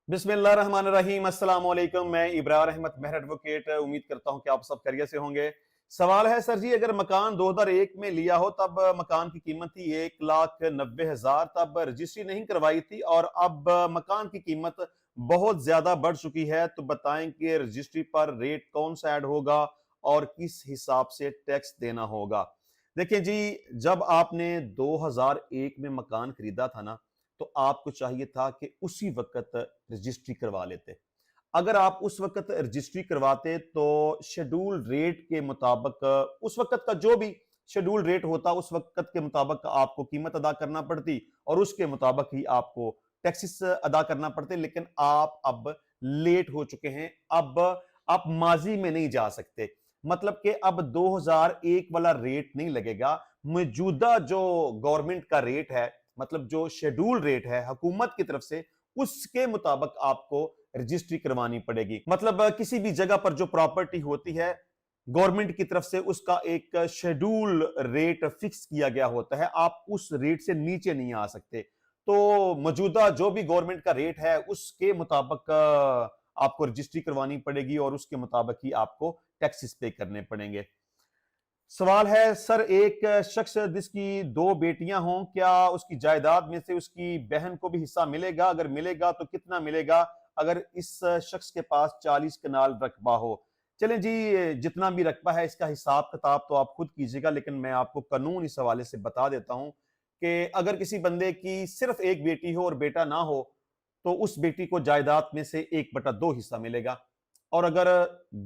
बिस्मिल्लाहिर्रहमानिर्रहीम, अस्सलाम वालेकुम। मैं इब्रार अहमद मेहर एडवोकेट उम्मीद करता हूं कि आप सब खैरियत से होंगे। सवाल है सर जी, अगर मकान 2001 में लिया हो तब मकान की कीमत थी 1,90,000, तब रजिस्ट्री नहीं करवाई थी और अब मकान की कीमत बहुत ज्यादा बढ़ चुकी है, तो बताएं कि रजिस्ट्री पर रेट कौन सा ऐड होगा और किस हिसाब से टैक्स देना होगा। देखिए जी, जब आपने 2001 में मकान खरीदा था ना, तो आपको चाहिए था कि उसी वक्त रजिस्ट्री करवा लेते। अगर आप उस वक्त रजिस्ट्री करवाते तो शेड्यूल रेट के मुताबिक उस वक्त का जो भी शेड्यूल रेट होता उस वक्त के मुताबिक आपको कीमत अदा करना पड़ती और उसके मुताबिक ही आपको टैक्सेस अदा करना पड़ते। लेकिन आप अब लेट हो चुके हैं। अब आप माजी में नहीं जा सकते। मतलब कि अब 2001 वाला रेट नहीं लगेगा। मौजूदा जो गवर्नमेंट का रेट है, मतलब जो शेड्यूल रेट है हुकूमत की तरफ से, उसके मुताबिक आपको रजिस्ट्री करवानी पड़ेगी। मतलब किसी भी जगह पर जो प्रॉपर्टी होती है, गवर्नमेंट की तरफ से उसका एक शेड्यूल रेट फिक्स किया गया होता है। आप उस रेट से नीचे नहीं आ सकते। तो मौजूदा जो भी गवर्नमेंट का रेट है उसके मुताबिक आपको रजिस्ट्री करवानी पड़ेगी और उसके मुताबिक ही आपको टैक्सेस पे करने पड़ेंगे। सवाल है सर, एक शख्स जिसकी दो बेटियां हों, क्या उसकी जायदाद में से उसकी बहन को भी हिस्सा मिलेगा? अगर मिलेगा तो कितना मिलेगा अगर इस शख्स के पास 40 कनाल रकबा हो? चलें जी, जितना भी रकबा है इसका हिसाब किताब तो आप खुद कीजिएगा, लेकिन मैं आपको कानून इस हवाले से बता देता हूं कि अगर किसी बंदे की सिर्फ एक बेटी हो और बेटा ना हो, तो उस बेटी को जायदाद में से 1/2 हिस्सा मिलेगा। और अगर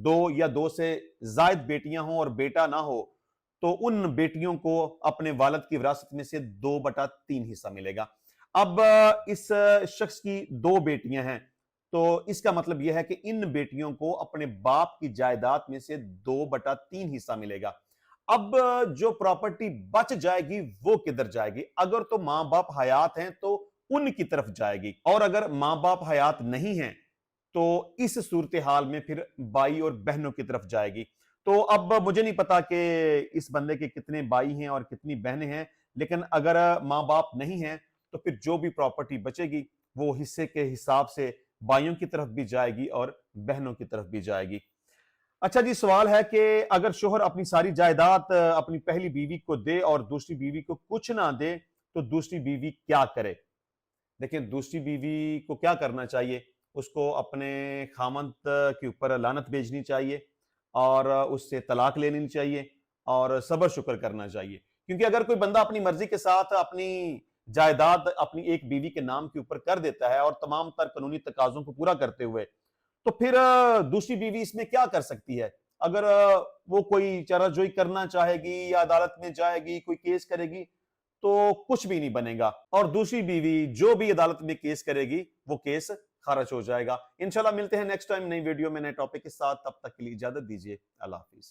दो या दो से जायद बेटियां हों और बेटा ना हो, तो उन बेटियों को अपने वालिद की विरासत में से 2/3 हिस्सा मिलेगा। अब इस शख्स की दो बेटियां हैं, तो इसका मतलब यह है कि इन बेटियों को अपने बाप की जायदाद में से 2/3 हिस्सा मिलेगा। अब जो प्रॉपर्टी बच जाएगी वो किधर जाएगी? अगर तो मां बाप हयात हैं तो उनकी तरफ जाएगी, और अगर मां बाप हयात नहीं है तो इस सूरत हाल में फिर भाई और बहनों की तरफ जाएगी। तो अब मुझे नहीं पता कि इस बंदे के कितने भाई हैं और कितनी बहनें हैं, लेकिन अगर मां बाप नहीं हैं तो फिर जो भी प्रॉपर्टी बचेगी वो हिस्से के हिसाब से भाइयों की तरफ भी जाएगी और बहनों की तरफ भी जाएगी। अच्छा जी, सवाल है कि अगर शोहर अपनी सारी जायदाद अपनी पहली बीवी को दे और दूसरी बीवी को कुछ ना दे, तो दूसरी बीवी क्या करे? देखिए, दूसरी बीवी को क्या करना चाहिए? उसको अपने खामंद के ऊपर लानत भेजनी चाहिए और उससे तलाक लेनी चाहिए और सब्र शुक्र करना चाहिए। क्योंकि अगर कोई बंदा अपनी मर्जी के साथ अपनी जायदाद अपनी एक बीवी के नाम के ऊपर कर देता है और तमाम तर कानूनी तकाजों को पूरा करते हुए, तो फिर दूसरी बीवी इसमें क्या कर सकती है? अगर वो कोई चाराजोई करना चाहेगी या अदालत में जाएगी, कोई केस करेगी, तो कुछ भी नहीं बनेगा और दूसरी बीवी जो भी अदालत में केस करेगी वो केस खारिज हो जाएगा। इंशाल्लाह मिलते हैं नेक्स्ट टाइम नई वीडियो में नए टॉपिक के साथ। तब तक के लिए इजाजत दीजिए। अल्लाह हाफिज।